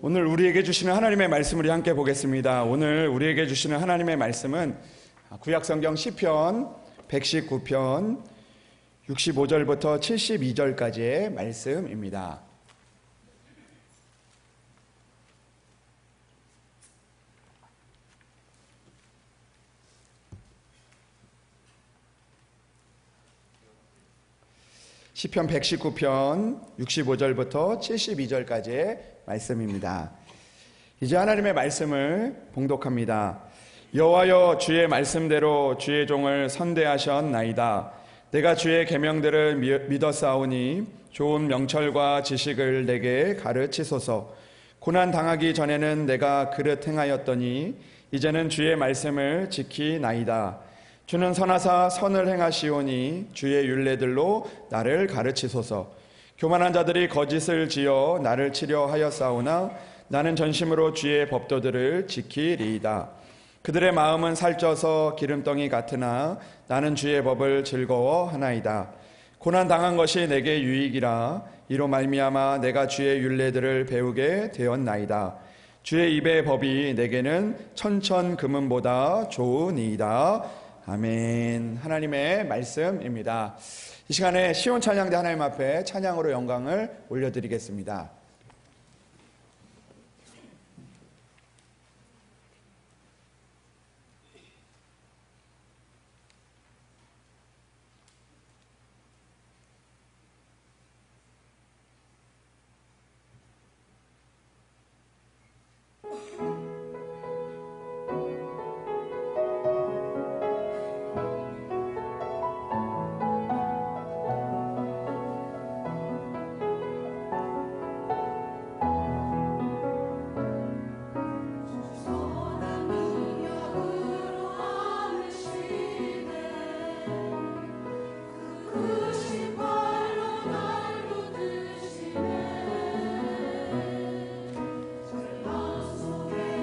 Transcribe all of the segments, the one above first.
오늘 우리에게 주시는 하나님의 말씀을 함께 보겠습니다. 오늘 우리에게 주시는 하나님의 말씀은 구약성경 시편 119편 65절부터 72절까지의 말씀입니다. 시편 119편 65절부터 72절까지의 말씀입니다. 이제 하나님의 말씀을 봉독합니다. 여호와여, 주의 말씀대로 주의 종을 선대하셨나이다. 내가 주의 계명들을 믿었사오니 좋은 명철과 지식을 내게 가르치소서. 고난 당하기 전에는 내가 그릇 행하였더니 이제는 주의 말씀을 지키나이다. 주는 선하사 선을 행하시오니 주의 율례들로 나를 가르치소서. 교만한 자들이 거짓을 지어 나를 치려 하였사오나 나는 전심으로 주의 법도들을 지키리이다. 그들의 마음은 살쪄서 기름덩이 같으나 나는 주의 법을 즐거워하나이다. 고난 당한 것이 내게 유익이라. 이로 말미암아 내가 주의 율례들을 배우게 되었나이다. 주의 입의 법이 내게는 천천 금은보다 좋으니이다. 아멘. 하나님의 말씀입니다. 이 시간에 시온 찬양대 하나님 앞에 찬양으로 영광을 올려드리겠습니다. 속에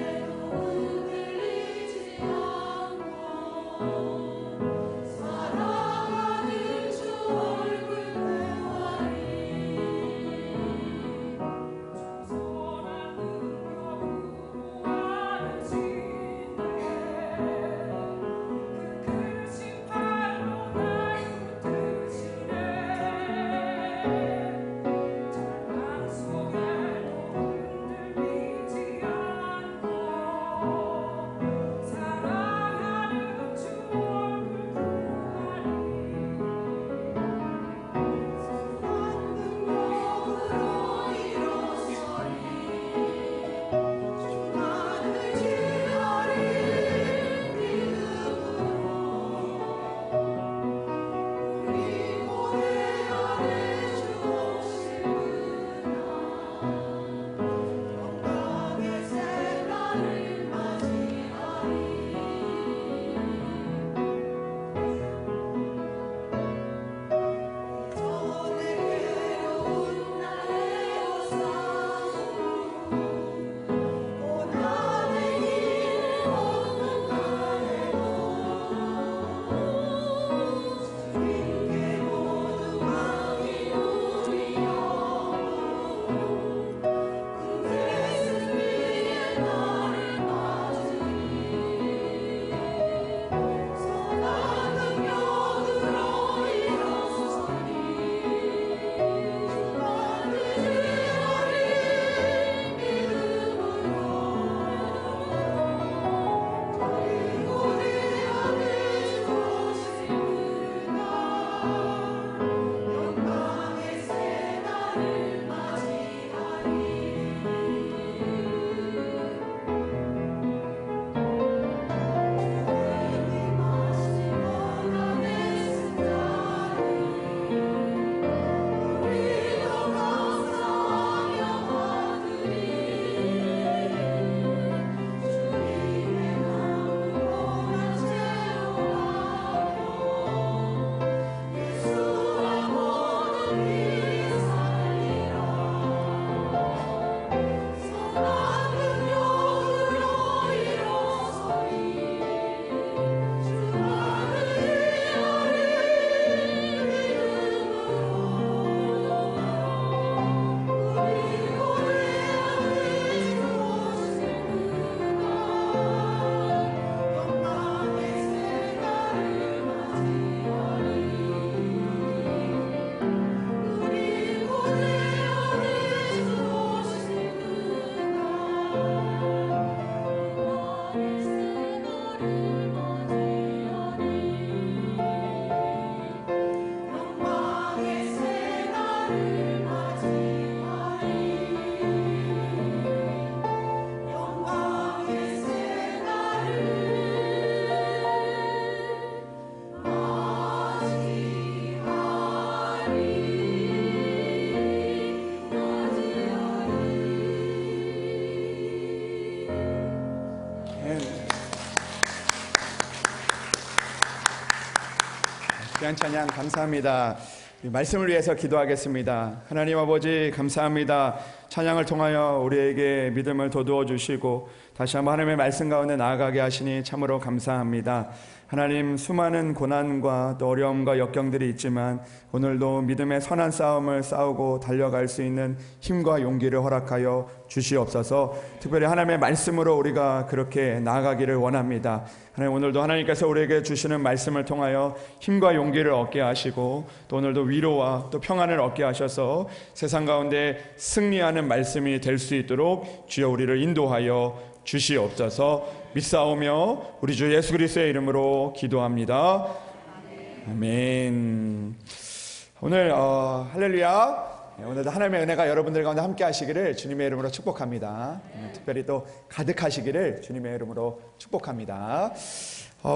귀한 찬양 감사합니다. 말씀을 위해서 기도하겠습니다. 하나님 아버지 감사합니다. 찬양을 통하여 우리에게 믿음을 돋우어 주시고 다시 한번 하나님의 말씀 가운데 나아가게 하시니 참으로 감사합니다. 하나님, 수많은 고난과 또 어려움과 역경들이 있지만 오늘도 믿음의 선한 싸움을 싸우고 달려갈 수 있는 힘과 용기를 허락하여 주시옵소서. 특별히 하나님의 말씀으로 우리가 그렇게 나아가기를 원합니다. 하나님, 오늘도 하나님께서 우리에게 주시는 말씀을 통하여 힘과 용기를 얻게 하시고 또 오늘도 위로와 또 평안을 얻게 하셔서 세상 가운데 승리하는 말씀이 될 수 있도록 주여 우리를 인도하여 주시옵소서. 믿사오며 우리 주 예수 그리스도의 이름으로 기도합니다. 아멘. 오늘 할렐루야. 오늘도 하나님의 은혜가 여러분들 가운데 함께 하시기를 주님의 이름으로 축복합니다. 특별히 또 가득하시기를 주님의 이름으로 축복합니다.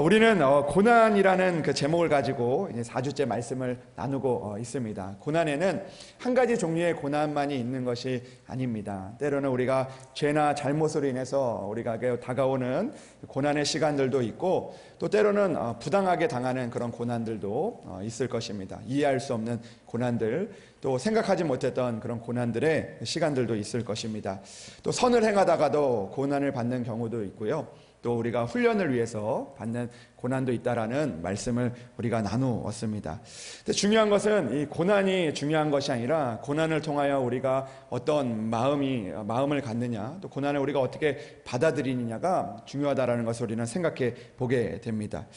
우리는 고난이라는 그 제목을 가지고 이제 4주째 말씀을 나누고 있습니다. 고난에는 한 가지 종류의 고난만이 있는 것이 아닙니다. 때로는 우리가 죄나 잘못으로 인해서 우리가 다가오는 고난의 시간들도 있고 또 때로는 부당하게 당하는 그런 고난들도 있을 것입니다. 이해할 수 없는 고난들, 또 생각하지 못했던 그런 고난들의 시간들도 있을 것입니다. 또 선을 행하다가도 고난을 받는 경우도 있고요. 또 우리가 훈련을 위해서 받는 고난도 있다라는 말씀을 우리가 나누었습니다. 근데 중요한 것은 이 고난이 중요한 것이 아니라 고난을 통하여 우리가 어떤 마음을 갖느냐, 또 고난을 우리가 어떻게 받아들이느냐가 중요하다라는 것을 우리는 생각해 보게 됩니다.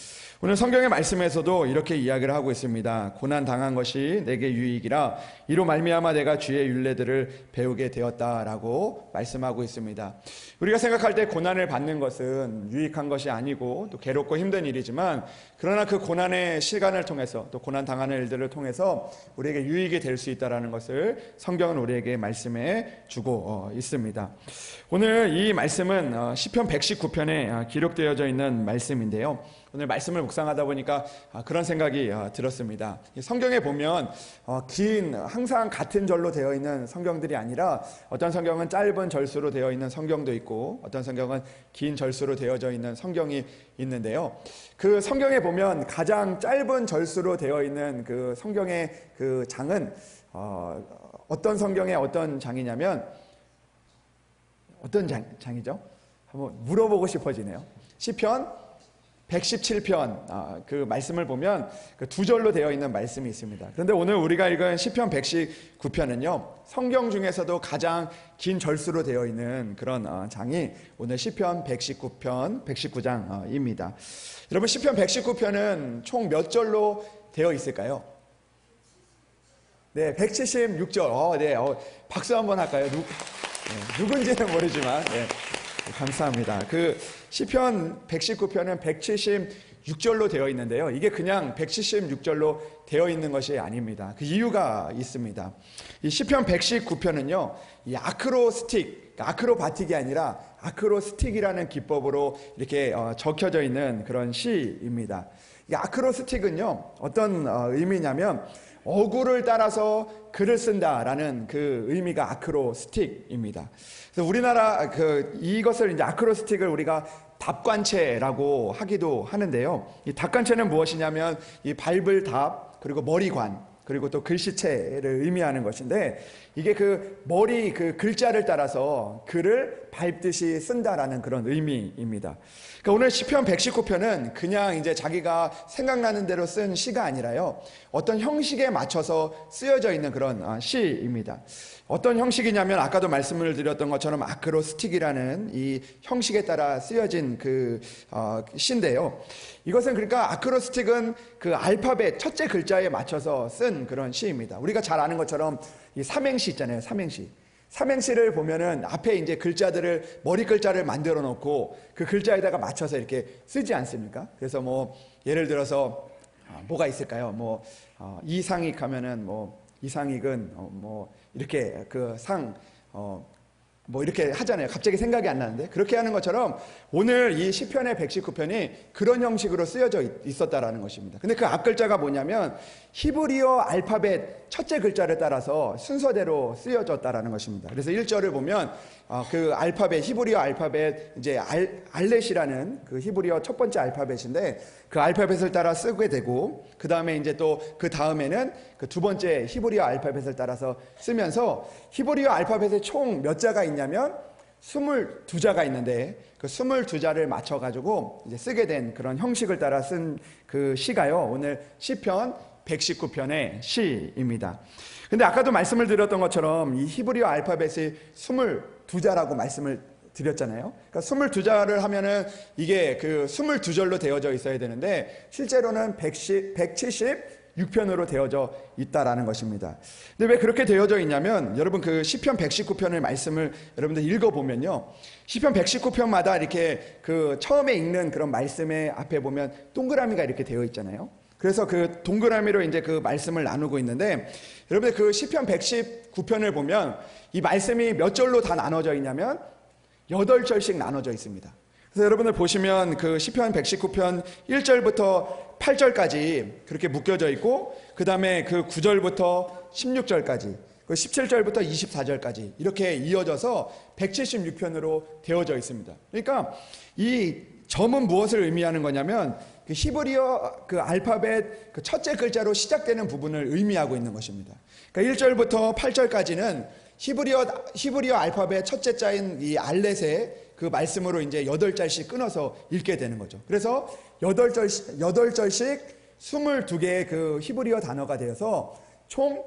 오늘 성경의 말씀에서도 이렇게 이야기를 하고 있습니다. 고난 당한 것이 내게 유익이라 이로 말미암아 내가 주의 율례들을 배우게 되었다라고 말씀하고 있습니다. 우리가 생각할 때 고난을 받는 것은 유익한 것이 아니고 또 괴롭고 힘든 일이지만 그러나 그 고난의 시간을 통해서 또 고난 당하는 일들을 통해서 우리에게 유익이 될 수 있다는 것을 성경은 우리에게 말씀해 주고 있습니다. 오늘 이 말씀은 시편 119편에 기록되어져 있는 말씀인데요. 오늘 말씀을 묵상하다 보니까 그런 생각이 들었습니다. 성경에 보면 항상 같은 절로 되어 있는 성경들이 아니라 어떤 성경은 짧은 절수로 되어 있는 성경도 있고 어떤 성경은 긴 절수로 되어져 있는 성경이 있는데요. 그 성경에 보면 가장 짧은 절수로 되어 있는 그 성경의 그 장은 어떤 성경의 어떤 장이냐면 어떤 장이죠? 한번 물어보고 싶어지네요. 시편 117편 그 말씀을 보면 그 두 절로 되어 있는 말씀이 있습니다. 그런데 오늘 우리가 읽은 시편 119편은요 성경 중에서도 가장 긴 절수로 되어 있는 그런 장이 오늘 시편 119장입니다. 여러분, 시편 119편은 총 몇 절로 되어 있을까요? 네, 176절. 네, 박수 한번 할까요? 누군지는 모르지만 네, 감사합니다. 그 시편 119편은 176절로 되어 있는데요. 이게 그냥 176절로 되어 있는 것이 아닙니다. 그 이유가 있습니다. 이 시편 119편은요, 이 아크로바틱이 아니라 아크로스틱이라는 기법으로 이렇게 적혀져 있는 그런 시입니다. 이 아크로스틱은요, 어떤 의미냐면 어구를 따라서 글을 쓴다라는 그 의미가 아크로스틱입니다. 그래서 우리나라 이것을 이제 아크로스틱을 우리가 답관체라고 하기도 하는데요. 이 답관체는 무엇이냐면 이 밟을 답, 그리고 머리관, 그리고 또 글씨체를 의미하는 것인데 이게 그 머리 그 글자를 따라서 글을 밟듯이 쓴다라는 그런 의미입니다. 그러니까 오늘 시편 119편은 그냥 이제 자기가 생각나는 대로 쓴 시가 아니라요. 어떤 형식에 맞춰서 쓰여져 있는 그런 시입니다. 어떤 형식이냐면 아까도 말씀을 드렸던 것처럼 아크로스틱이라는 이 형식에 따라 쓰여진 그 시인데요. 이것은 그러니까 아크로스틱은 그 알파벳 첫째 글자에 맞춰서 쓴 그런 시입니다. 우리가 잘 아는 것처럼 이 삼행시 있잖아요. 삼행시를 보면은 앞에 이제 글자들을 머리 글자를 만들어 놓고 그 글자에다가 맞춰서 이렇게 쓰지 않습니까? 그래서 뭐 예를 들어서 뭐가 있을까요? 뭐 이상익 하면은 뭐 이상익은 뭐 이렇게 그 상 뭐 이렇게 하잖아요. 갑자기 생각이 안 나는데 그렇게 하는 것처럼 오늘 이 시편의 119편이 그런 형식으로 쓰여져 있었다라는 것입니다. 근데 그 앞 글자가 뭐냐면 히브리어 알파벳 첫째 글자를 따라서 순서대로 쓰여졌다라는 것입니다. 그래서 1절을 보면 그 알파벳, 히브리어 알파벳, 이제 알렛이라는 그 히브리어 첫 번째 알파벳인데 그 알파벳을 따라 쓰게 되고, 그 다음에 이제 또 그 다음에는 그 두 번째 히브리어 알파벳을 따라서 쓰면서 히브리어 알파벳에 총 몇 자가 있냐면 22자가 있는데 그 22자를 맞춰가지고 이제 쓰게 된 그런 형식을 따라 쓴 그 시가요, 오늘 시편 119편의 시입니다. 근데 아까도 말씀을 드렸던 것처럼 이 히브리어 알파벳이 22자라고 말씀을 드렸잖아요. 그러니까 22자를 하면은 이게 그 22절로 되어져 있어야 되는데 실제로는 176편으로 되어져 있다라는 것입니다. 근데 왜 그렇게 되어져 있냐면, 여러분 그 시편 119편의 말씀을 여러분들 읽어보면요, 시편 119편마다 이렇게 그 처음에 읽는 그런 말씀의 앞에 보면 동그라미가 이렇게 되어 있잖아요. 그래서 그 동그라미로 이제 그 말씀을 나누고 있는데, 여러분들 그 시편 119편을 보면 이 말씀이 몇 절로 다 나눠져 있냐면 8절씩 나눠져 있습니다. 그래서 여러분들 보시면 그 시편 119편 1절부터 8절까지 그렇게 묶여져 있고, 그 다음에 그 9절부터 16절까지, 그 17절부터 24절까지 이렇게 이어져서 176편으로 되어져 있습니다. 그러니까 이 점은 무엇을 의미하는 거냐면 그 히브리어 그 알파벳 그 첫째 글자로 시작되는 부분을 의미하고 있는 것입니다. 그러니까 1절부터 8절까지는 히브리어 알파벳 첫째 자인 이 알렛의 그 말씀으로 이제 8절씩 끊어서 읽게 되는 거죠. 그래서 8절씩 22개의 그 히브리어 단어가 되어서 총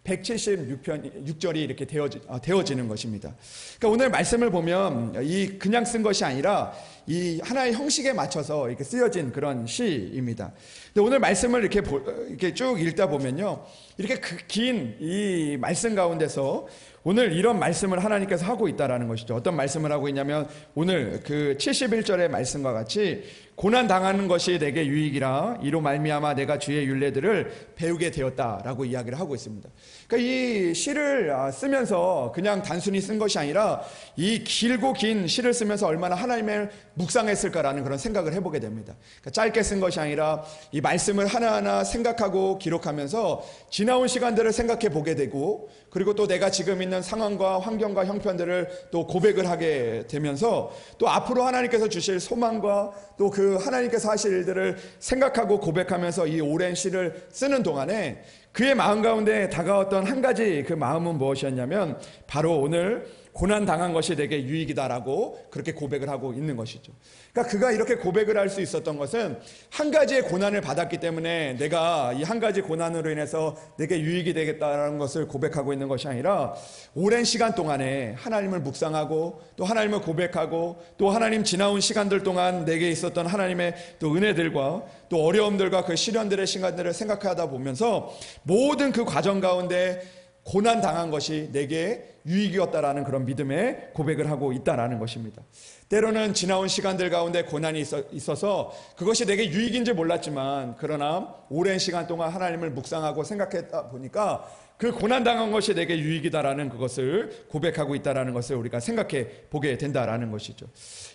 176절이 이렇게 되어지는 것입니다. 그러니까 오늘 말씀을 보면 이 그냥 쓴 것이 아니라 이 하나의 형식에 맞춰서 이렇게 쓰여진 그런 시입니다. 근데 오늘 말씀을 이렇게 쭉 읽다 보면요, 이렇게 긴 이 말씀 가운데서 오늘 이런 말씀을 하나님께서 하고 있다라는 것이죠. 어떤 말씀을 하고 있냐면 오늘 그 71절의 말씀과 같이 고난 당하는 것이 내게 유익이라 이로 말미암아 내가 주의 율례들을 배우게 되었다라고 이야기를 하고 있습니다. 그러니까 이 시를 쓰면서 그냥 단순히 쓴 것이 아니라 이 길고 긴 시를 쓰면서 얼마나 하나님을 묵상했을까라는 그런 생각을 해보게 됩니다. 그러니까 짧게 쓴 것이 아니라 이 말씀을 하나하나 생각하고 기록하면서 지나온 시간들을 생각해 보게 되고, 그리고 또 내가 지금 있는 상황과 환경과 형편들을 또 고백을 하게 되면서 또 앞으로 하나님께서 주실 소망과 또 그 하나님께서 하실 일들을 생각하고 고백하면서 이 오랜 시를 쓰는 동안에 그의 마음 가운데 다가왔던 한 가지 그 마음은 무엇이었냐면 바로 오늘 고난 당한 것이 내게 유익이다라고 그렇게 고백을 하고 있는 것이죠. 그러니까 그가 이렇게 고백을 할 수 있었던 것은 한 가지의 고난을 받았기 때문에 내가 이 한 가지 고난으로 인해서 내게 유익이 되겠다라는 것을 고백하고 있는 것이 아니라 오랜 시간 동안에 하나님을 묵상하고 또 하나님을 고백하고 또 하나님 지나온 시간들 동안 내게 있었던 하나님의 또 은혜들과 또 어려움들과 그 시련들의 시간들을 생각하다 보면서 모든 그 과정 가운데 고난 당한 것이 내게 유익이었다라는 그런 믿음의 고백을 하고 있다라는 것입니다. 때로는 지나온 시간들 가운데 고난이 있어서 그것이 내게 유익인지 몰랐지만, 그러나 오랜 시간 동안 하나님을 묵상하고 생각했다 보니까 그 고난당한 것이 내게 유익이다라는 그것을 고백하고 있다라는 것을 우리가 생각해 보게 된다라는 것이죠.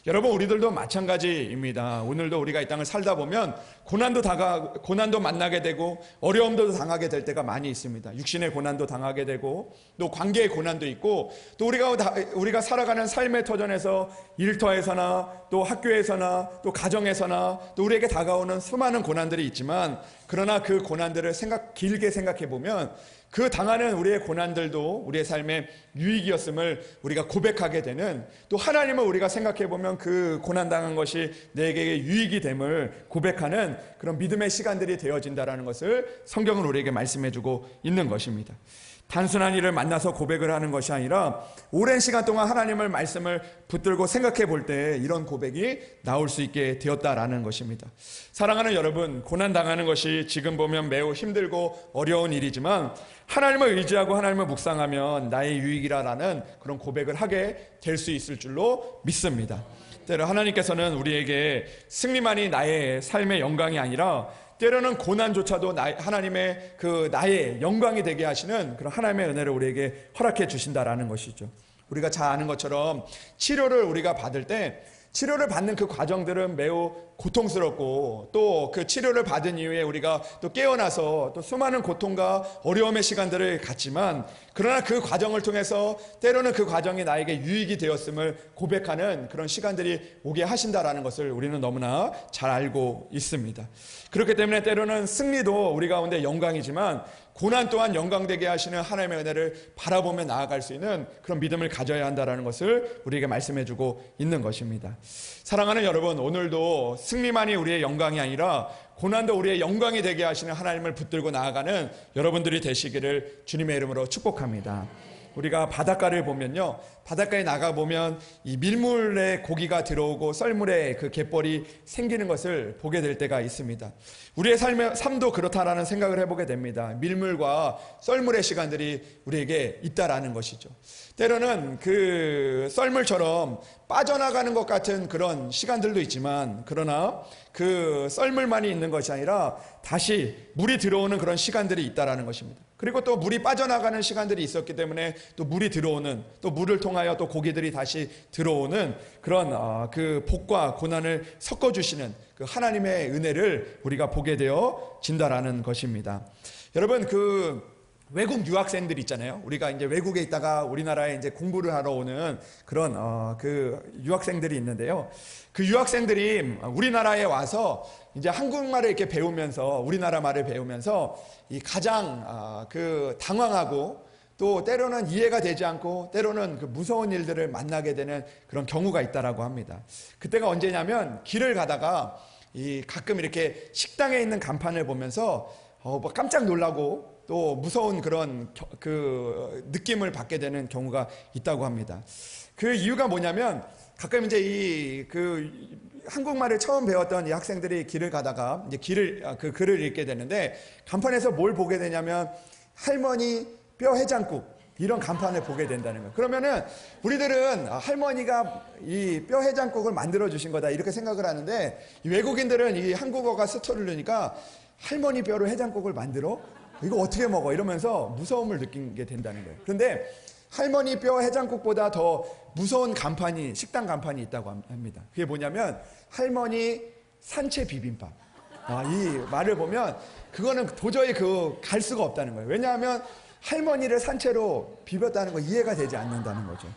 여러분, 우리들도 마찬가지입니다. 오늘도 우리가 이 땅을 살다 보면 고난도 만나게 되고 어려움도 당하게 될 때가 많이 있습니다. 육신의 고난도 당하게 되고 또 관계의 고난도 있고, 또 우리가 살아가는 삶의 터전에서 일터에서나 또 학교에서나 또 가정에서나 또 우리에게 다가오는 수많은 고난들이 있지만, 그러나 그 고난들을 길게 생각해 보면 그 당하는 우리의 고난들도 우리의 삶의 유익이었음을 우리가 고백하게 되는, 또 하나님을 우리가 생각해 보면 그 고난당한 것이 내게 유익이 됨을 고백하는 그런 믿음의 시간들이 되어진다라는 것을 성경은 우리에게 말씀해 주고 있는 것입니다. 단순한 일을 만나서 고백을 하는 것이 아니라 오랜 시간 동안 하나님의 말씀을 붙들고 생각해 볼 때 이런 고백이 나올 수 있게 되었다라는 것입니다. 사랑하는 여러분, 고난당하는 것이 지금 보면 매우 힘들고 어려운 일이지만 하나님을 의지하고 하나님을 묵상하면 나의 유익이라는 그런 고백을 하게 될 수 있을 줄로 믿습니다. 때로 하나님께서는 우리에게 승리만이 나의 삶의 영광이 아니라 때로는 고난조차도 하나님의 나의 영광이 되게 하시는 그런 하나님의 은혜를 우리에게 허락해 주신다라는 것이죠. 우리가 잘 아는 것처럼 치료를 우리가 받을 때 치료를 받는 그 과정들은 매우 고통스럽고 또 그 치료를 받은 이후에 우리가 또 깨어나서 또 수많은 고통과 어려움의 시간들을 갖지만 그러나 그 과정을 통해서 때로는 그 과정이 나에게 유익이 되었음을 고백하는 그런 시간들이 오게 하신다라는 것을 우리는 너무나 잘 알고 있습니다. 그렇기 때문에 때로는 승리도 우리 가운데 영광이지만 고난 또한 영광되게 하시는 하나님의 은혜를 바라보며 나아갈 수 있는 그런 믿음을 가져야 한다는 것을 우리에게 말씀해주고 있는 것입니다. 사랑하는 여러분, 오늘도 승리만이 우리의 영광이 아니라 고난도 우리의 영광이 되게 하시는 하나님을 붙들고 나아가는 여러분들이 되시기를 주님의 이름으로 축복합니다. 우리가 바닷가를 보면요, 바닷가에 나가보면 이 밀물에 고기가 들어오고 썰물에 그 갯벌이 생기는 것을 보게 될 때가 있습니다. 우리의 삶도 그렇다라는 생각을 해보게 됩니다. 밀물과 썰물의 시간들이 우리에게 있다라는 것이죠. 때로는 그 썰물처럼 빠져나가는 것 같은 그런 시간들도 있지만 그러나 그 썰물만이 있는 것이 아니라 다시 물이 들어오는 그런 시간들이 있다라는 것입니다. 그리고 또 물이 빠져나가는 시간들이 있었기 때문에 또 물이 들어오는, 또 물을 통하여 또 고기들이 다시 들어오는 그런 그 복과 고난을 섞어주시는 그 하나님의 은혜를 우리가 보게 되어진다라는 것입니다. 여러분, 그 외국 유학생들 있잖아요. 우리가 이제 외국에 있다가 우리나라에 이제 공부를 하러 오는 그런 그 유학생들이 있는데요. 그 유학생들이 우리나라에 와서 이제 한국말을 이렇게 배우면서, 우리나라 말을 배우면서 이 가장 그 당황하고 또 때로는 이해가 되지 않고 때로는 그 무서운 일들을 만나게 되는 그런 경우가 있다라고 합니다. 그때가 언제냐면 길을 가다가 이 가끔 이렇게 식당에 있는 간판을 보면서 깜짝 놀라고 또 무서운 그런 그 느낌을 받게 되는 경우가 있다고 합니다. 그 이유가 뭐냐면 가끔 이제 이 그 한국말을 처음 배웠던 이 학생들이 길을 가다가 이제 그 글을 읽게 되는데 간판에서 뭘 보게 되냐면 할머니 뼈 해장국 이런 간판을 보게 된다는 거예요. 그러면은 우리들은 할머니가 이 뼈 해장국을 만들어 주신 거다 이렇게 생각을 하는데 이 외국인들은 이 한국어가 스쳐르르니까 할머니 뼈로 해장국을 만들어? 이거 어떻게 먹어? 이러면서 무서움을 느끼게 된다는 거예요. 그런데 할머니 뼈 해장국보다 더 무서운 간판이, 식당 간판이 있다고 합니다. 그게 뭐냐면 할머니 산채 비빔밥. 이 말을 보면 그거는 도저히 갈 수가 없다는 거예요. 왜냐하면 할머니를 산채로 비볐다는 거 이해가 되지 않는다는 거죠.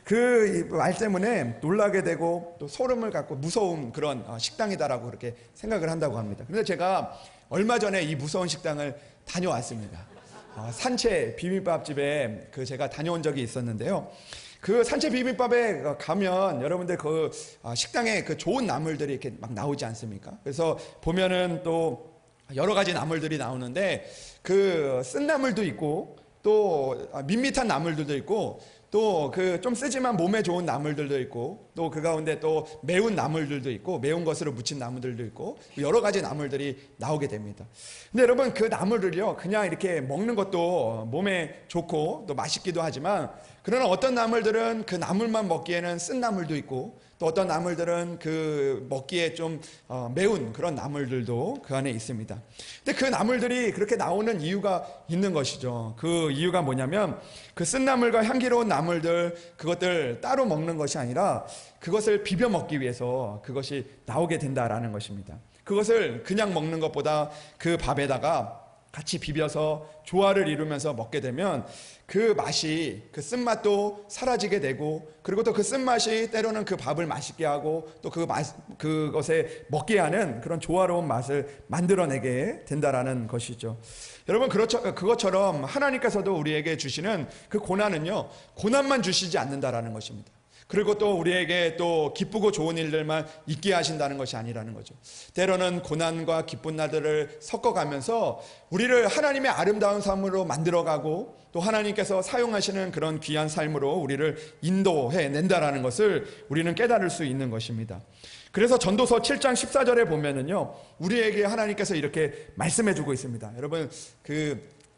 그 말 때문에 놀라게 되고 또 소름을 갖고 무서운 그런 식당이다라고 그렇게 생각을 한다고 합니다. 그런데 제가 얼마 전에 이 무서운 식당을 다녀왔습니다. 산채 비빔밥집에 제가 다녀온 적이 있었는데요. 그 산채 비빔밥에 가면 여러분들 그 식당에 그 좋은 나물들이 이렇게 막 나오지 않습니까? 그래서 보면은 또 여러 가지 나물들이 나오는데 그 쓴 나물도 있고 또 밋밋한 나물들도 있고 또 그 좀 쓰지만 몸에 좋은 나물들도 있고 또 그 가운데 또 매운 나물들도 있고 매운 것으로 무친 나물들도 있고 여러 가지 나물들이 나오게 됩니다. 근데 여러분 그 나물을요 그냥 이렇게 먹는 것도 몸에 좋고 또 맛있기도 하지만 그러나 어떤 나물들은 그 나물만 먹기에는 쓴 나물도 있고 또 어떤 나물들은 그 먹기에 좀 매운 그런 나물들도 그 안에 있습니다. 근데 그 나물들이 그렇게 나오는 이유가 있는 것이죠. 그 이유가 뭐냐면 그 쓴 나물과 향기로운 나물들 그것들 따로 먹는 것이 아니라 그것을 비벼 먹기 위해서 그것이 나오게 된다라는 것입니다. 그것을 그냥 먹는 것보다 그 밥에다가 같이 비벼서 조화를 이루면서 먹게 되면 그 맛이, 그 쓴맛도 사라지게 되고 그리고 또 그 쓴맛이 때로는 그 밥을 맛있게 하고 또 그것에 먹게 하는 그런 조화로운 맛을 만들어내게 된다라는 것이죠. 여러분 그것처럼 하나님께서도 우리에게 주시는 그 고난은요 고난만 주시지 않는다라는 것입니다. 그리고 또 우리에게 또 기쁘고 좋은 일들만 있게 하신다는 것이 아니라는 거죠. 때로는 고난과 기쁜 날들을 섞어가면서 우리를 하나님의 아름다운 삶으로 만들어가고 또 하나님께서 사용하시는 그런 귀한 삶으로 우리를 인도해 낸다라는 것을 우리는 깨달을 수 있는 것입니다. 그래서 전도서 7장 14절에 보면은요, 우리에게 하나님께서 이렇게 말씀해 주고 있습니다. 여러분,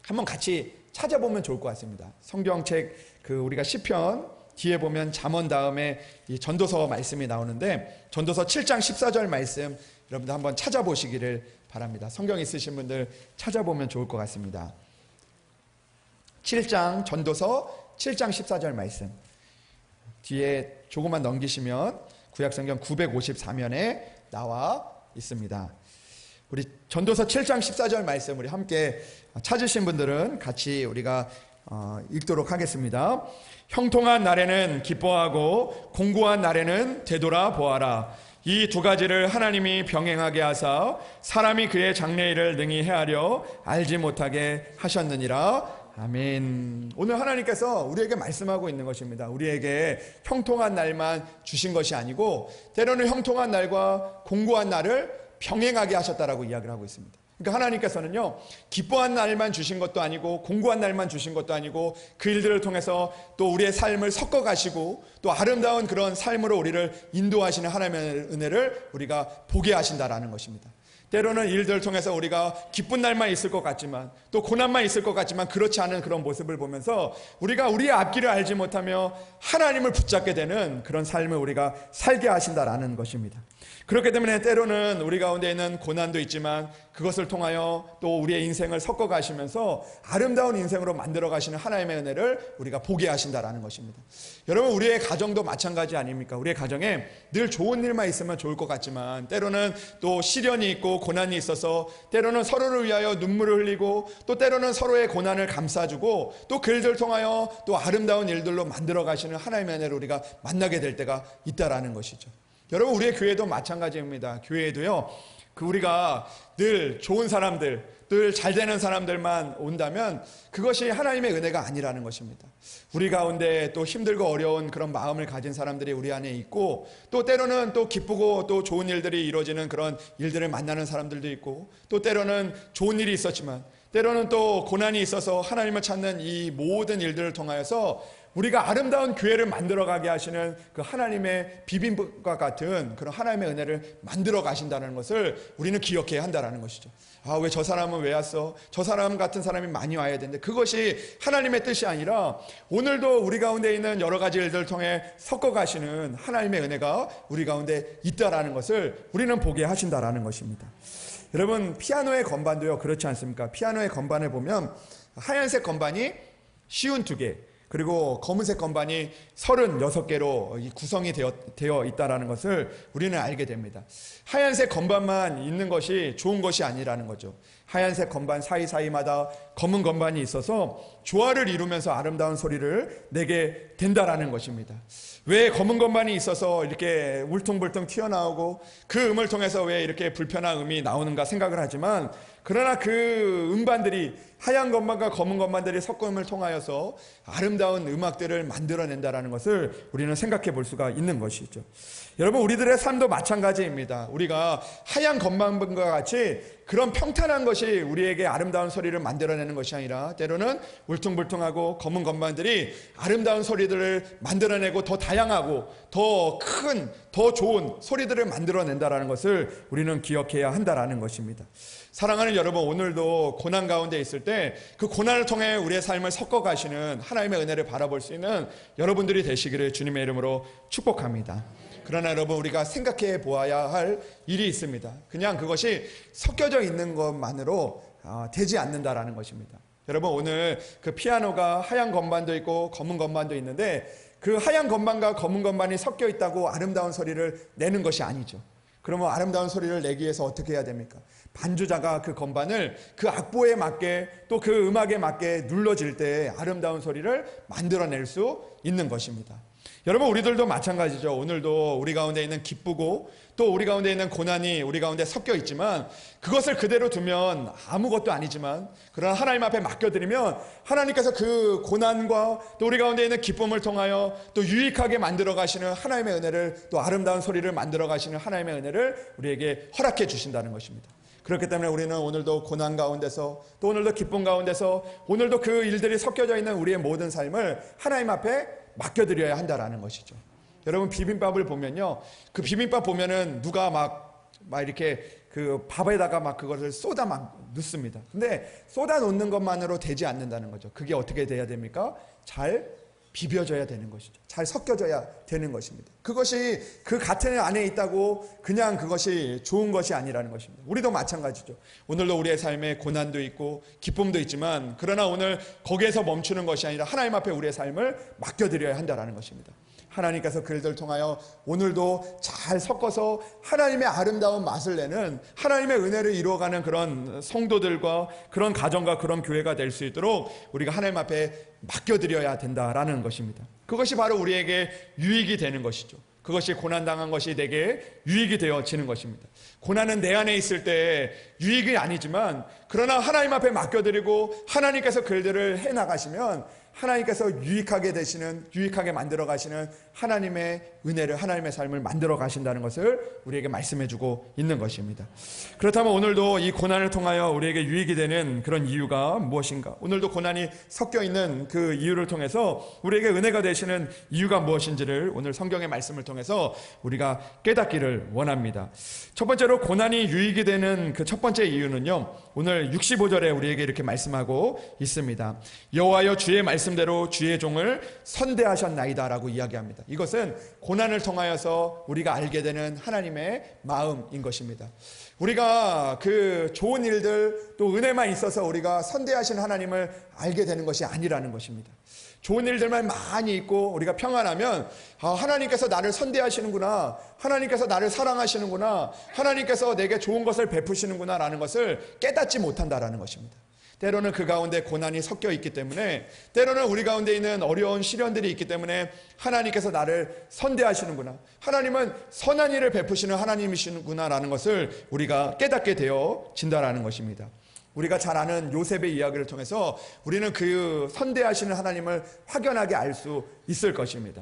한번 같이 찾아보면 좋을 것 같습니다. 성경책, 우리가 시편, 뒤에 보면 잠언 다음에 이 전도서 말씀이 나오는데 전도서 7장 14절 말씀 여러분들 한번 찾아보시기를 바랍니다. 성경 있으신 분들 찾아보면 좋을 것 같습니다. 7장 전도서 7장 14절 말씀 뒤에 조금만 넘기시면 구약성경 954면에 나와 있습니다. 우리 전도서 7장 14절 말씀 우리 함께 찾으신 분들은 같이 우리가 읽도록 하겠습니다. 형통한 날에는 기뻐하고 공고한 날에는 되돌아보아라. 이 두 가지를 하나님이 병행하게 하사 사람이 그의 장래일을 능히 헤아려 알지 못하게 하셨느니라. 아멘. 오늘 하나님께서 우리에게 말씀하고 있는 것입니다. 우리에게 형통한 날만 주신 것이 아니고 때로는 형통한 날과 공고한 날을 병행하게 하셨다라고 이야기를 하고 있습니다. 그러니까 하나님께서는요, 기뻐한 날만 주신 것도 아니고 공고한 날만 주신 것도 아니고 그 일들을 통해서 또 우리의 삶을 섞어 가시고 또 아름다운 그런 삶으로 우리를 인도하시는 하나님의 은혜를 우리가 보게 하신다라는 것입니다. 때로는 일들을 통해서 우리가 기쁜 날만 있을 것 같지만 또 고난만 있을 것 같지만 그렇지 않은 그런 모습을 보면서 우리가 우리의 앞길을 알지 못하며 하나님을 붙잡게 되는 그런 삶을 우리가 살게 하신다라는 것입니다. 그렇기 때문에 때로는 우리 가운데 있는 고난도 있지만 그것을 통하여 또 우리의 인생을 섞어 가시면서 아름다운 인생으로 만들어 가시는 하나님의 은혜를 우리가 보게 하신다라는 것입니다. 여러분, 우리의 가정도 마찬가지 아닙니까? 우리의 가정에 늘 좋은 일만 있으면 좋을 것 같지만 때로는 또 시련이 있고 고난이 있어서 때로는 서로를 위하여 눈물을 흘리고 또 때로는 서로의 고난을 감싸주고 또 그 일들을 통하여 또 아름다운 일들로 만들어 가시는 하나님의 은혜를 우리가 만나게 될 때가 있다라는 것이죠. 여러분, 우리의 교회도 마찬가지입니다. 교회에도요, 우리가 늘 좋은 사람들, 늘 잘 되는 사람들만 온다면 그것이 하나님의 은혜가 아니라는 것입니다. 우리 가운데 또 힘들고 어려운 그런 마음을 가진 사람들이 우리 안에 있고 또 때로는 또 기쁘고 또 좋은 일들이 이루어지는 그런 일들을 만나는 사람들도 있고 또 때로는 좋은 일이 있었지만 때로는 또 고난이 있어서 하나님을 찾는 이 모든 일들을 통하여서 우리가 아름다운 교회를 만들어가게 하시는 그 하나님의 비빔밥과 같은 그런 하나님의 은혜를 만들어 가신다는 것을 우리는 기억해야 한다는 것이죠. 아, 왜 저 사람은 왜 왔어? 저 사람 같은 사람이 많이 와야 되는데 그것이 하나님의 뜻이 아니라 오늘도 우리 가운데 있는 여러 가지 일들을 통해 섞어 가시는 하나님의 은혜가 우리 가운데 있다라는 것을 우리는 보게 하신다라는 것입니다. 여러분, 피아노의 건반도요, 그렇지 않습니까? 피아노의 건반을 보면 하얀색 건반이 52개, 그리고 검은색 건반이 36개로 구성이 되어 있다는 것을 우리는 알게 됩니다. 하얀색 건반만 있는 것이 좋은 것이 아니라는 거죠. 하얀색 건반 사이사이마다 검은 건반이 있어서 조화를 이루면서 아름다운 소리를 내게 된다라는 것입니다. 왜 검은 건반이 있어서 이렇게 울퉁불퉁 튀어나오고 그 음을 통해서 왜 이렇게 불편한 음이 나오는가 생각을 하지만 그러나 그 음반들이 하얀 건반과 검은 건반들이 섞음을 통하여서 아름다운 음악들을 만들어낸다는 것을 우리는 생각해 볼 수가 있는 것이죠. 여러분, 우리들의 삶도 마찬가지입니다. 우리가 하얀 건반과 같이 그런 평탄한 것이 우리에게 아름다운 소리를 만들어내는 것이 아니라 때로는 울퉁불퉁하고 검은 건반들이 아름다운 소리들을 만들어내고 더 다양하고 더 큰, 더 좋은 소리들을 만들어낸다는 것을 우리는 기억해야 한다는 것입니다. 사랑하는 여러분, 오늘도 고난 가운데 있을 때 그 고난을 통해 우리의 삶을 섞어 가시는 하나님의 은혜를 바라볼 수 있는 여러분들이 되시기를 주님의 이름으로 축복합니다. 그러나 여러분, 우리가 생각해 보아야 할 일이 있습니다. 그냥 그것이 섞여져 있는 것만으로 되지 않는다라는 것입니다. 여러분, 오늘 그 피아노가 하얀 건반도 있고 검은 건반도 있는데 그 하얀 건반과 검은 건반이 섞여 있다고 아름다운 소리를 내는 것이 아니죠. 그러면 아름다운 소리를 내기 위해서 어떻게 해야 됩니까? 반주자가 그 건반을 그 악보에 맞게 또 그 음악에 맞게 눌러질 때 아름다운 소리를 만들어낼 수 있는 것입니다. 여러분, 우리들도 마찬가지죠. 오늘도 우리 가운데 있는 기쁘고 또 우리 가운데 있는 고난이 우리 가운데 섞여 있지만 그것을 그대로 두면 아무것도 아니지만 그러나 하나님 앞에 맡겨드리면 하나님께서 그 고난과 또 우리 가운데 있는 기쁨을 통하여 또 유익하게 만들어 가시는 하나님의 은혜를 또 아름다운 소리를 만들어 가시는 하나님의 은혜를 우리에게 허락해 주신다는 것입니다. 그렇기 때문에 우리는 오늘도 고난 가운데서 또 오늘도 기쁨 가운데서 오늘도 그 일들이 섞여져 있는 우리의 모든 삶을 하나님 앞에 맡겨드려야 한다라는 것이죠. 여러분, 비빔밥을 보면요, 그 비빔밥 보면은 누가 막 이렇게 그 밥에다가 막 그것을 쏟아 막 넣습니다. 근데 쏟아 놓는 것만으로 되지 않는다는 거죠. 그게 어떻게 돼야 됩니까? 잘 비벼져야 되는 것이죠. 잘 섞여져야 되는 것입니다. 그것이 그 같은 안에 있다고 그냥 그것이 좋은 것이 아니라는 것입니다. 우리도 마찬가지죠. 오늘도 우리의 삶에 고난도 있고 기쁨도 있지만 그러나 오늘 거기에서 멈추는 것이 아니라 하나님 앞에 우리의 삶을 맡겨드려야 한다는 것입니다. 하나님께서 그들을 통하여 오늘도 잘 섞어서 하나님의 아름다운 맛을 내는, 하나님의 은혜를 이루어가는 그런 성도들과 그런 가정과 그런 교회가 될 수 있도록 우리가 하나님 앞에 맡겨드려야 된다라는 것입니다. 그것이 바로 우리에게 유익이 되는 것이죠. 그것이 고난당한 것이 내게 유익이 되어지는 것입니다. 고난은 내 안에 있을 때 유익이 아니지만, 그러나 하나님 앞에 맡겨드리고 하나님께서 그들을 해나가시면 하나님께서 유익하게 만들어 가시는 하나님의 은혜를, 하나님의 삶을 만들어 가신다는 것을 우리에게 말씀해 주고 있는 것입니다. 그렇다면 오늘도 이 고난을 통하여 우리에게 유익이 되는 그런 이유가 무엇인가? 오늘도 고난이 섞여 있는 그 이유를 통해서 우리에게 은혜가 되시는 이유가 무엇인지를 오늘 성경의 말씀을 통해서 우리가 깨닫기를 원합니다. 첫 번째로 고난이 유익이 되는 그 첫 번째 이유는요, 오늘 65절에 우리에게 이렇게 말씀하고 있습니다. 여호와여 주의 말씀대로 주의 종을 선대하셨나이다 라고 이야기합니다. 이것은 고난을 통하여서 우리가 알게 되는 하나님의 마음인 것입니다. 우리가 그 좋은 일들 또 은혜만 있어서 우리가 선대하신 하나님을 알게 되는 것이 아니라는 것입니다. 좋은 일들만 많이 있고 우리가 평안하면 하나님께서 나를 선대하시는구나, 하나님께서 나를 사랑하시는구나, 하나님께서 내게 좋은 것을 베푸시는구나 라는 것을 깨닫지 못한다라는 것입니다. 때로는 그 가운데 고난이 섞여 있기 때문에, 때로는 우리 가운데 있는 어려운 시련들이 있기 때문에 하나님께서 나를 선대하시는구나, 하나님은 선한 일을 베푸시는 하나님이시구나 라는 것을 우리가 깨닫게 되어진다라는 것입니다. 우리가 잘 아는 요셉의 이야기를 통해서 우리는 그 선대하시는 하나님을 확연하게 알 수 있을 것입니다.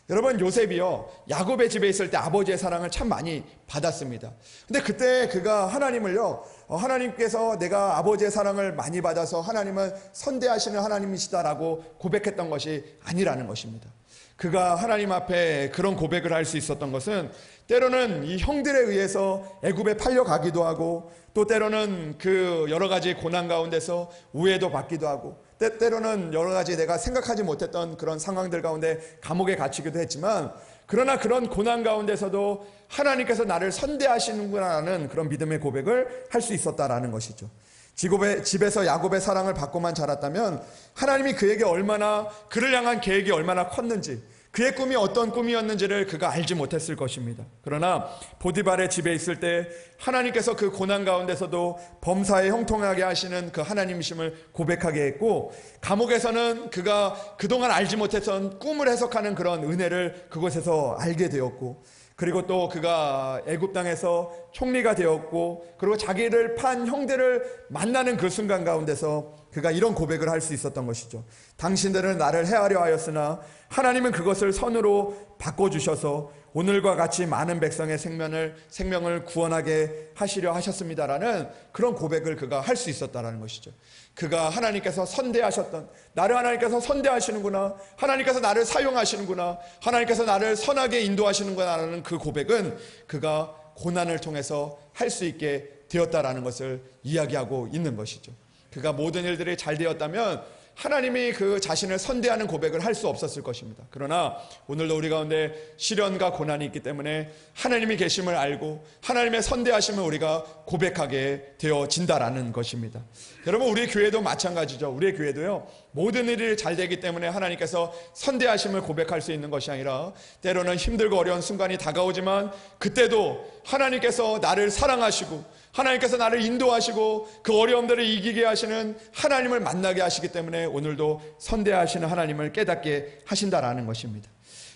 여러분, 요셉이요, 야곱의 집에 있을 때 아버지의 사랑을 참 많이 받았습니다. 근데 그때 그가 하나님을요, 하나님께서 내가 아버지의 사랑을 많이 받아서 하나님은 선대하시는 하나님이시다라고 고백했던 것이 아니라는 것입니다. 그가 하나님 앞에 그런 고백을 할 수 있었던 것은 때로는 이 형들에 의해서 애굽에 팔려가기도 하고, 또 때로는 그 여러 가지 고난 가운데서 우애도 받기도 하고, 때로는 여러 가지 내가 생각하지 못했던 그런 상황들 가운데 감옥에 갇히기도 했지만, 그러나 그런 고난 가운데서도 하나님께서 나를 선대하시는구나라는 그런 믿음의 고백을 할 수 있었다라는 것이죠. 집에서 야곱의 사랑을 받고만 자랐다면 하나님이 그에게 얼마나, 그를 향한 계획이 얼마나 컸는지, 그의 꿈이 어떤 꿈이었는지를 그가 알지 못했을 것입니다. 그러나 보디발의 집에 있을 때 하나님께서 그 고난 가운데서도 범사에 형통하게 하시는 그 하나님이심을 고백하게 했고, 감옥에서는 그가 그동안 알지 못했던 꿈을 해석하는 그런 은혜를 그곳에서 알게 되었고, 그리고 또 그가 애굽 땅에서 총리가 되었고, 그리고 자기를 판 형들을 만나는 그 순간 가운데서 그가 이런 고백을 할 수 있었던 것이죠. 당신들은 나를 해하려 하였으나 하나님은 그것을 선으로 바꿔주셔서 오늘과 같이 많은 백성의 생명을 구원하게 하시려 하셨습니다라는 그런 고백을 그가 할 수 있었다라는 것이죠. 그가 하나님께서 선대하셨던, 나를 하나님께서 선대하시는구나, 하나님께서 나를 사용하시는구나, 하나님께서 나를 선하게 인도하시는구나라는 그 고백은 그가 고난을 통해서 할 수 있게 되었다라는 것을 이야기하고 있는 것이죠. 그가 모든 일들이 잘 되었다면 하나님이 그 자신을 선대하는 고백을 할 수 없었을 것입니다. 그러나 오늘도 우리 가운데 시련과 고난이 있기 때문에 하나님이 계심을 알고 하나님의 선대하심을 우리가 고백하게 되어진다라는 것입니다. 여러분, 우리 교회도 마찬가지죠. 우리의 교회도요, 모든 일이 잘 되기 때문에 하나님께서 선대하심을 고백할 수 있는 것이 아니라, 때로는 힘들고 어려운 순간이 다가오지만 그때도 하나님께서 나를 사랑하시고 하나님께서 나를 인도하시고 그 어려움들을 이기게 하시는 하나님을 만나게 하시기 때문에 오늘도 선대하시는 하나님을 깨닫게 하신다라는 것입니다.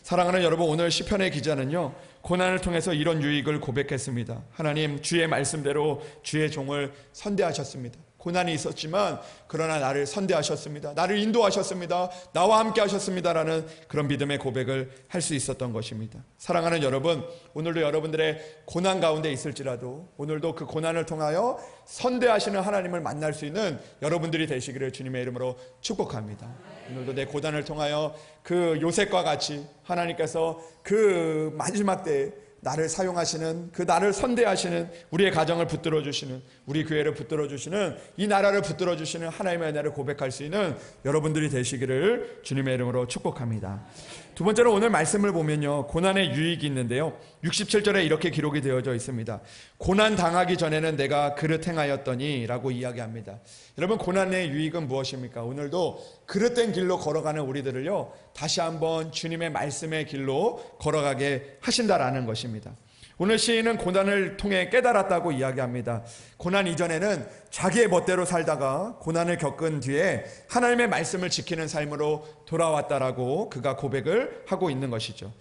사랑하는 여러분, 오늘 시편의 기자는요, 고난을 통해서 이런 유익을 고백했습니다. 하나님, 주의 말씀대로 주의 종을 선대하셨습니다. 고난이 있었지만 그러나 나를 선대하셨습니다. 나를 인도하셨습니다. 나와 함께 하셨습니다라는 그런 믿음의 고백을 할 수 있었던 것입니다. 사랑하는 여러분, 오늘도 여러분들의 고난 가운데 있을지라도 오늘도 그 고난을 통하여 선대하시는 하나님을 만날 수 있는 여러분들이 되시기를 주님의 이름으로 축복합니다. 오늘도 내 고난을 통하여 그 요셉과 같이 하나님께서 그 마지막 때에 나를 사용하시는, 그 나를 선대하시는, 우리의 가정을 붙들어 주시는, 우리 교회를 붙들어 주시는, 이 나라를 붙들어 주시는 하나님의 은혜를 고백할 수 있는 여러분들이 되시기를 주님의 이름으로 축복합니다. 두 번째로 오늘 말씀을 보면요, 고난의 유익이 있는데요, 67절에 이렇게 기록이 되어져 있습니다. 고난 당하기 전에는 내가 그릇 행하였더니 라고 이야기합니다. 여러분, 고난의 유익은 무엇입니까? 오늘도 그릇된 길로 걸어가는 우리들을요, 다시 한번 주님의 말씀의 길로 걸어가게 하신다라는 것입니다. 오늘 시인은 고난을 통해 깨달았다고 이야기합니다. 고난 이전에는 자기의 멋대로 살다가 고난을 겪은 뒤에 하나님의 말씀을 지키는 삶으로 돌아왔다라고 그가 고백을 하고 있는 것이죠.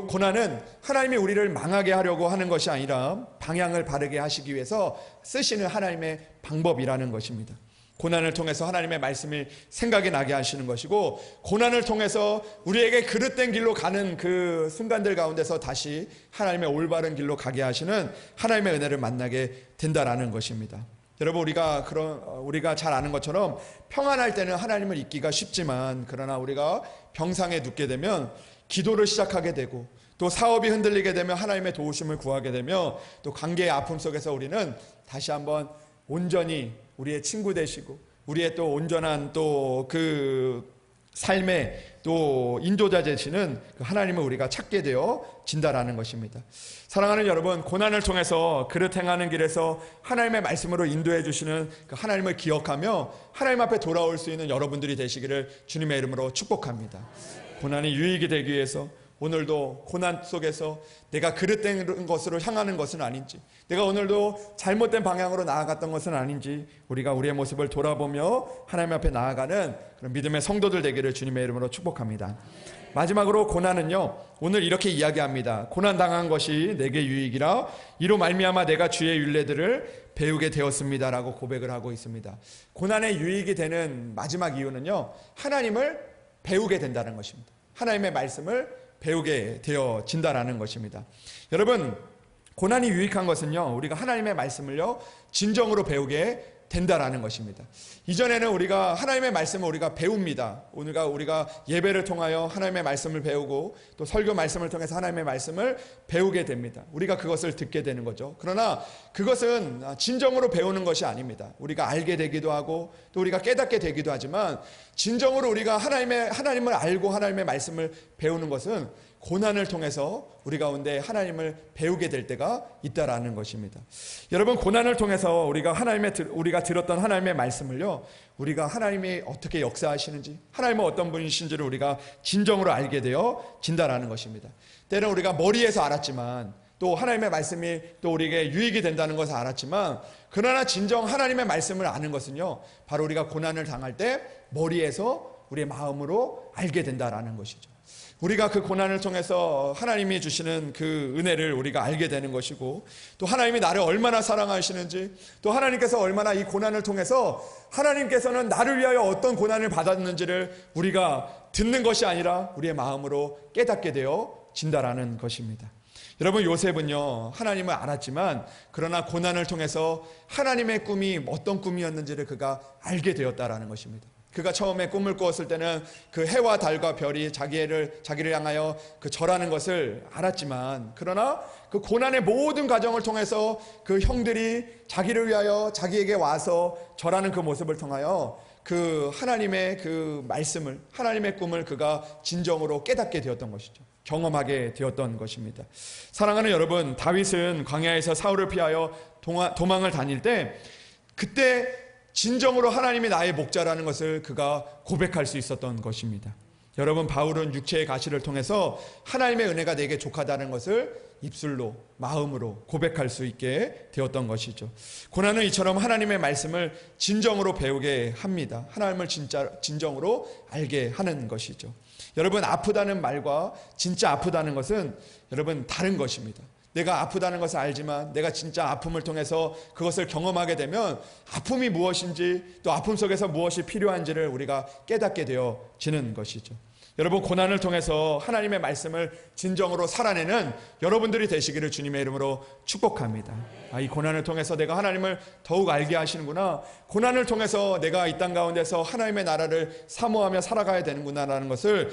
고난은 하나님이 우리를 망하게 하려고 하는 것이 아니라 방향을 바르게 하시기 위해서 쓰시는 하나님의 방법이라는 것입니다. 고난을 통해서 하나님의 말씀이 생각이 나게 하시는 것이고, 고난을 통해서 우리에게 그릇된 길로 가는 그 순간들 가운데서 다시 하나님의 올바른 길로 가게 하시는 하나님의 은혜를 만나게 된다라는 것입니다. 여러분, 우리가 잘 아는 것처럼 평안할 때는 하나님을 잊기가 쉽지만, 그러나 우리가 병상에 눕게 되면 기도를 시작하게 되고, 또 사업이 흔들리게 되면 하나님의 도우심을 구하게 되며, 또 관계의 아픔 속에서 우리는 다시 한번 온전히 우리의 친구 되시고 우리의 또 온전한 또 그 삶의 또 인도자 되시는 그 하나님을 우리가 찾게 되어 진다라는 것입니다. 사랑하는 여러분, 고난을 통해서 그릇 행하는 길에서 하나님의 말씀으로 인도해 주시는 그 하나님을 기억하며 하나님 앞에 돌아올 수 있는 여러분들이 되시기를 주님의 이름으로 축복합니다. 고난이 유익이 되기 위해서 오늘도 고난 속에서 내가 그릇된 것으로 향하는 것은 아닌지, 내가 오늘도 잘못된 방향으로 나아갔던 것은 아닌지, 우리가 우리의 모습을 돌아보며 하나님 앞에 나아가는 그런 믿음의 성도들 되기를 주님의 이름으로 축복합니다. 마지막으로 고난은요, 오늘 이렇게 이야기합니다. 고난 당한 것이 내게 유익이라 이로 말미암아 내가 주의 율례들을 배우게 되었습니다라고 고백을 하고 있습니다. 고난의 유익이 되는 마지막 이유는요, 하나님을 배우게 된다는 것입니다. 하나님의 말씀을 배우게 되어진다라는 것입니다. 여러분, 고난이 유익한 것은요, 우리가 하나님의 말씀을요 진정으로 배우게 된다라는 것입니다. 이전에는 우리가 하나님의 말씀을 우리가 배웁니다. 우리가 예배를 통하여 하나님의 말씀을 배우고 또 설교 말씀을 통해서 하나님의 말씀을 배우게 됩니다. 우리가 그것을 듣게 되는 거죠. 그러나 그것은 진정으로 배우는 것이 아닙니다. 우리가 알게 되기도 하고 또 우리가 깨닫게 되기도 하지만, 진정으로 우리가 하나님을 알고 하나님의 말씀을 배우는 것은 고난을 통해서 우리 가운데 하나님을 배우게 될 때가 있다라는 것입니다. 여러분, 고난을 통해서 우리가 들었던 하나님의 말씀을요, 우리가 하나님이 어떻게 역사하시는지, 하나님은 어떤 분이신지를 우리가 진정으로 알게 되어 진다라는 것입니다. 때는 우리가 머리에서 알았지만, 또 하나님의 말씀이 또 우리에게 유익이 된다는 것을 알았지만, 그러나 진정 하나님의 말씀을 아는 것은요, 바로 우리가 고난을 당할 때 머리에서 우리의 마음으로 알게 된다라는 것이죠. 우리가 그 고난을 통해서 하나님이 주시는 그 은혜를 우리가 알게 되는 것이고, 또 하나님이 나를 얼마나 사랑하시는지, 또 하나님께서 얼마나 이 고난을 통해서 하나님께서는 나를 위하여 어떤 고난을 받았는지를 우리가 듣는 것이 아니라 우리의 마음으로 깨닫게 되어 진다라는 것입니다. 여러분, 요셉은요, 하나님을 알았지만 그러나 고난을 통해서 하나님의 꿈이 어떤 꿈이었는지를 그가 알게 되었다라는 것입니다. 그가 처음에 꿈을 꾸었을 때는 그 해와 달과 별이 자기를 향하여 그 절하는 것을 알았지만, 그러나 그 고난의 모든 과정을 통해서 그 형들이 자기를 위하여 자기에게 와서 절하는 그 모습을 통하여 그 하나님의 그 말씀을, 하나님의 꿈을 그가 진정으로 깨닫게 되었던 것이죠. 경험하게 되었던 것입니다. 사랑하는 여러분, 다윗은 광야에서 사울을 피하여 도망을 다닐 때, 그때 진정으로 하나님이 나의 목자라는 것을 그가 고백할 수 있었던 것입니다. 여러분, 바울은 육체의 가시를 통해서 하나님의 은혜가 내게 족하다는 것을 입술로, 마음으로 고백할 수 있게 되었던 것이죠. 고난은 이처럼 하나님의 말씀을 진정으로 배우게 합니다. 하나님을 진정으로 알게 하는 것이죠. 여러분, 아프다는 말과 진짜 아프다는 것은 여러분 다른 것입니다. 내가 아프다는 것을 알지만 내가 진짜 아픔을 통해서 그것을 경험하게 되면 아픔이 무엇인지, 또 아픔 속에서 무엇이 필요한지를 우리가 깨닫게 되어지는 것이죠. 여러분, 고난을 통해서 하나님의 말씀을 진정으로 살아내는 여러분들이 되시기를 주님의 이름으로 축복합니다. 이 고난을 통해서 내가 하나님을 더욱 알게 하시는구나, 고난을 통해서 내가 이 땅 가운데서 하나님의 나라를 사모하며 살아가야 되는구나라는 것을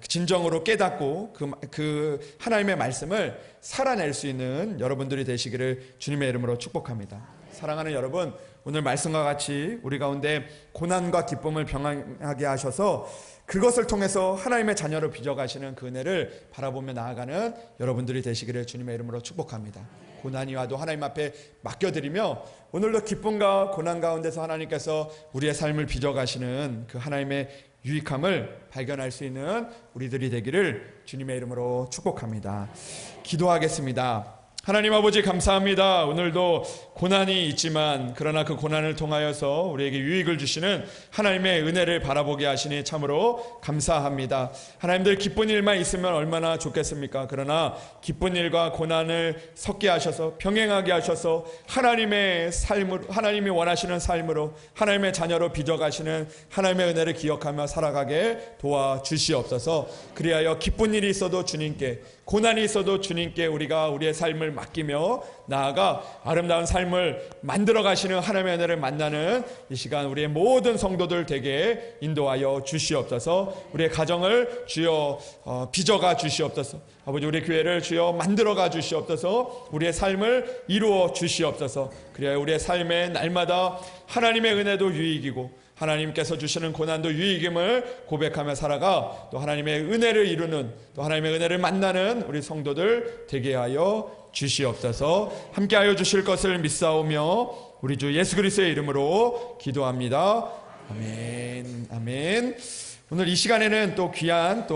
진정으로 깨닫고 그 하나님의 말씀을 살아낼 수 있는 여러분들이 되시기를 주님의 이름으로 축복합니다. 사랑하는 여러분, 오늘 말씀과 같이 우리 가운데 고난과 기쁨을 병행하게 하셔서 그것을 통해서 하나님의 자녀로 빚어가시는 그 은혜를 바라보며 나아가는 여러분들이 되시기를 주님의 이름으로 축복합니다. 고난이 와도 하나님 앞에 맡겨드리며 오늘도 기쁨과 고난 가운데서 하나님께서 우리의 삶을 빚어가시는 그 하나님의 유익함을 발견할 수 있는 우리들이 되기를 주님의 이름으로 축복합니다. 기도하겠습니다. 하나님 아버지 감사합니다. 오늘도 고난이 있지만 그러나 그 고난을 통하여서 우리에게 유익을 주시는 하나님의 은혜를 바라보게 하시니 참으로 감사합니다. 하나님들 기쁜 일만 있으면 얼마나 좋겠습니까? 그러나 기쁜 일과 고난을 섞게 하셔서 병행하게 하셔서 하나님의 삶으로, 하나님이 원하시는 삶으로 하나님의 자녀로 빚어가시는 하나님의 은혜를 기억하며 살아가게 도와주시옵소서. 그리하여 기쁜 일이 있어도 주님께, 고난이 있어도 주님께 우리가 우리의 삶을 맡기며 나아가 아름다운 삶을 만들어 가시는 하나님의 은혜를 만나는 이 시간 우리의 모든 성도들 되게 인도하여 주시옵소서. 우리의 가정을 주여 빚어가 주시옵소서. 아버지 우리 교회를 주여 만들어가 주시옵소서. 우리의 삶을 이루어 주시옵소서. 그래야 우리의 삶에 날마다 하나님의 은혜도 유익이고 하나님께서 주시는 고난도 유익임을 고백하며 살아가 또 하나님의 은혜를 이루는, 또 하나님의 은혜를 만나는 우리 성도들 되게 하여 주시옵소서. 함께하여 주실 것을 믿사오며 우리 주 예수 그리스도의 이름으로 기도합니다. 아멘. 아멘. 오늘 이 시간에는 또 귀한